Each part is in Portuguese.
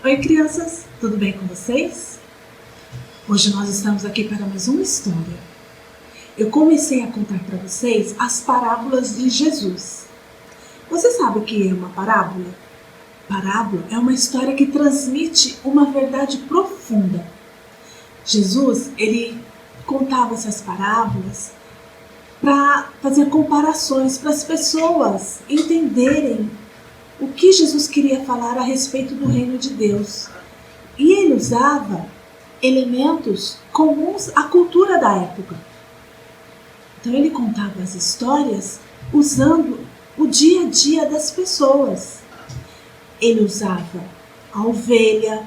Oi, crianças, tudo bem com vocês? Hoje nós estamos aqui para mais uma história. Eu comecei a contar para vocês as parábolas de Jesus. Você sabe o que é uma parábola? Parábola é uma história que transmite uma verdade profunda. Jesus, ele contava essas parábolas para fazer comparações, para as pessoas entenderem o que Jesus queria falar a respeito do reino de Deus. E ele usava elementos comuns à cultura da época. Então ele contava as histórias usando o dia a dia das pessoas. Ele usava a ovelha,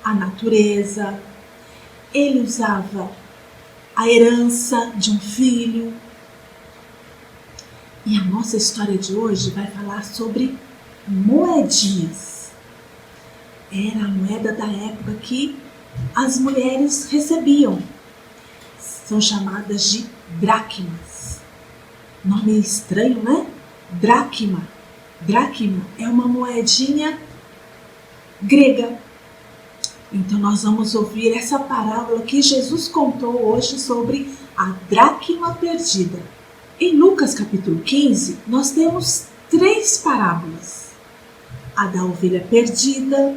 a natureza, ele usava a herança de um filho. E a nossa história de hoje vai falar sobre moedinhas. Era a moeda da época que as mulheres recebiam. São chamadas de dracmas. Nome estranho, né? Dracma. Dracma é uma moedinha grega. Então nós vamos ouvir essa parábola que Jesus contou hoje sobre a dracma perdida. Em Lucas capítulo 15, nós temos 3 parábolas. A da ovelha perdida,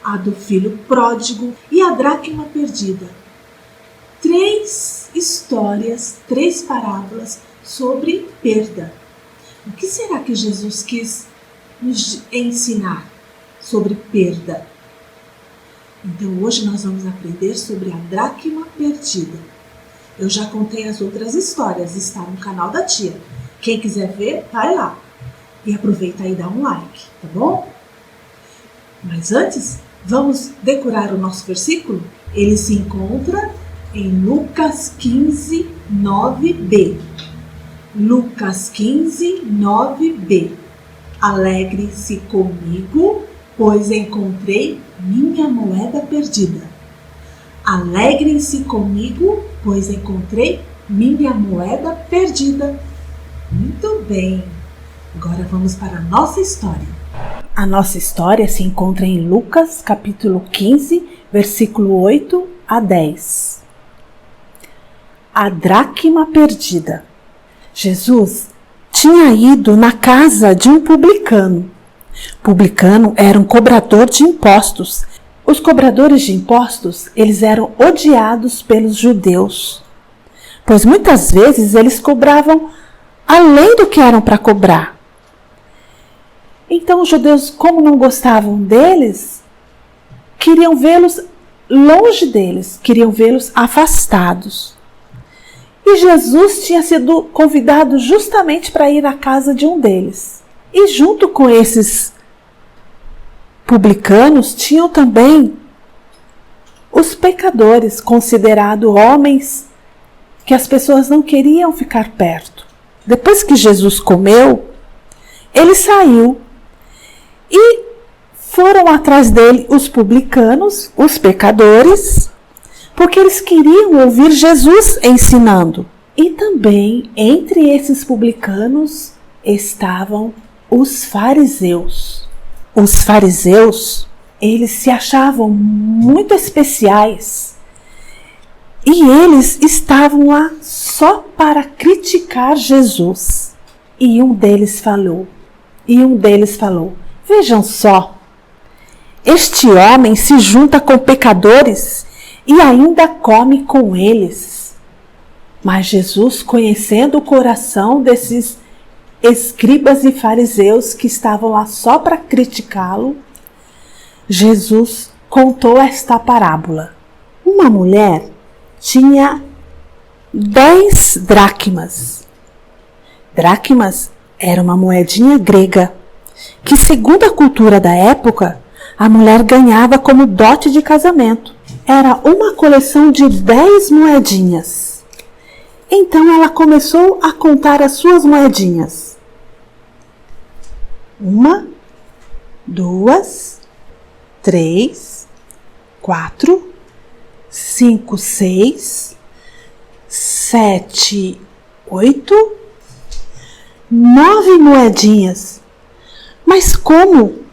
a do filho pródigo e a dracma perdida. 3 histórias, 3 parábolas sobre perda. O que será que Jesus quis nos ensinar sobre perda? Então hoje nós vamos aprender sobre a dracma perdida. Eu já contei as outras histórias, está no canal da tia. Quem quiser ver, vai lá. E aproveita aí e dá um like, tá bom? Mas antes, vamos decorar o nosso versículo? Ele se encontra em Lucas 15, 9b. Lucas 15, 9b. Alegre-se comigo, pois encontrei minha moeda perdida. Alegrem-se comigo, pois encontrei minha moeda perdida. Muito bem. Agora vamos para a nossa história. A nossa história se encontra em Lucas, capítulo 15, versículo 8 a 10. A dracma perdida. Jesus tinha ido na casa de um publicano. Publicano era um cobrador de impostos. Os cobradores de impostos, eles eram odiados pelos judeus, pois muitas vezes eles cobravam além do que eram para cobrar. Então os judeus, como não gostavam deles, queriam vê-los longe deles, queriam vê-los afastados. E Jesus tinha sido convidado justamente para ir à casa de um deles. E junto com esses publicanos tinham também os pecadores, considerados homens que as pessoas não queriam ficar perto. Depois que Jesus comeu, ele saiu e foram atrás dele os publicanos, os pecadores, porque eles queriam ouvir Jesus ensinando. E também entre esses publicanos estavam os fariseus. Os fariseus, eles se achavam muito especiais e eles estavam lá só para criticar Jesus. E um deles falou, vejam só, este homem se junta com pecadores e ainda come com eles. Mas Jesus, conhecendo o coração desses escribas e fariseus que estavam lá só para criticá-lo, Jesus contou esta parábola. Uma mulher tinha 10 dracmas. Dracmas era uma moedinha grega, que segundo a cultura da época, a mulher ganhava como dote de casamento. Era uma coleção de 10 moedinhas. Então ela começou a contar as suas moedinhas. 1, 2, 3, 4, 5, 6, 7, 8, 9 moedinhas. Mas como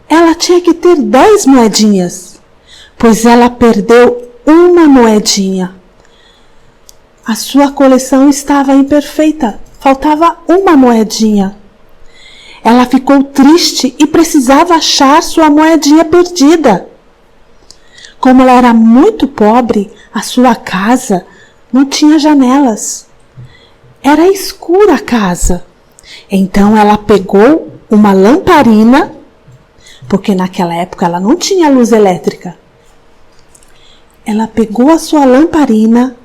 ela tinha que ter 10 moedinhas, pois ela perdeu uma moedinha. A sua coleção estava imperfeita, faltava uma moedinha. Ela ficou triste e precisava achar sua moedinha perdida. Como ela era muito pobre, a sua casa não tinha janelas. Era escura a casa. Então ela pegou uma lamparina, porque naquela época ela não tinha luz elétrica. Ela pegou a sua lamparina,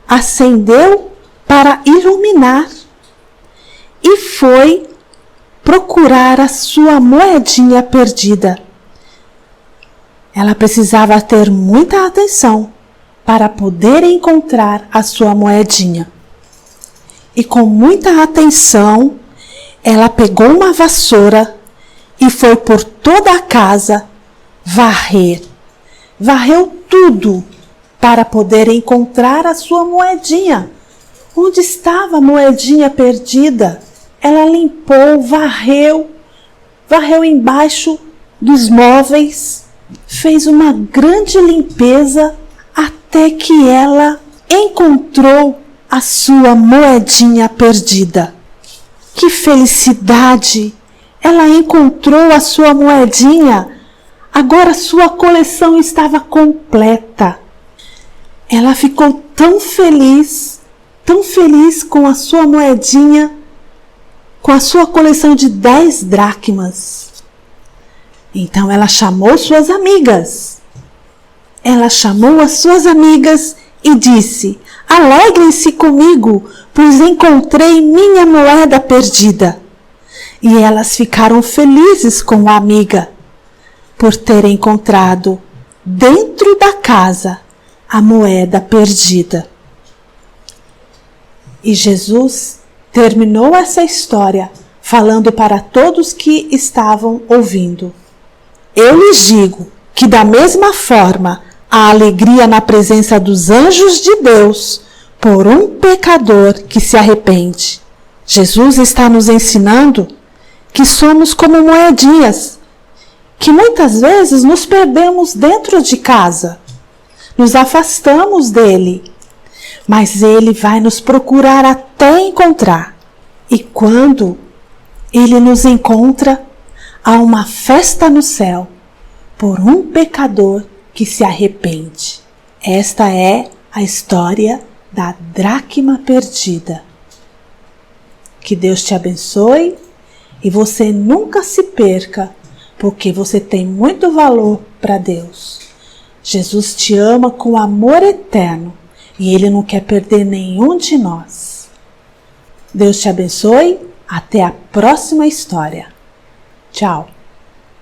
acendeu para iluminar e foi procurar a sua moedinha perdida. Ela precisava ter muita atenção para poder encontrar a sua moedinha. E com muita atenção, ela pegou uma vassoura e foi por toda a casa varrer. Varreu tudo para poder encontrar a sua moedinha. Onde estava a moedinha perdida? Ela limpou, varreu embaixo dos móveis, fez uma grande limpeza até que ela encontrou a sua moedinha perdida. Que felicidade! Ela encontrou a sua moedinha. Agora sua coleção estava completa. Ela ficou tão feliz com a sua moedinha, com a sua coleção de 10 dracmas. Então ela chamou suas amigas. Ela chamou as suas amigas e disse: alegrem-se comigo, pois encontrei minha moeda perdida. E elas ficaram felizes com a amiga, por ter encontrado dentro da casa a moeda perdida. E Jesus terminou essa história falando para todos que estavam ouvindo: eu lhes digo que da mesma forma a alegria na presença dos anjos de Deus por um pecador que se arrepende. Jesus está nos ensinando que somos como moedinhas, que muitas vezes nos perdemos dentro de casa, nos afastamos dele, mas ele vai nos procurar até encontrar. E quando ele nos encontra, há uma festa no céu por um pecador que se arrepende. Esta é a história da dracma perdida. Que Deus te abençoe e você nunca se perca, porque você tem muito valor para Deus. Jesus te ama com amor eterno e Ele não quer perder nenhum de nós. Deus te abençoe. Até a próxima história. Tchau.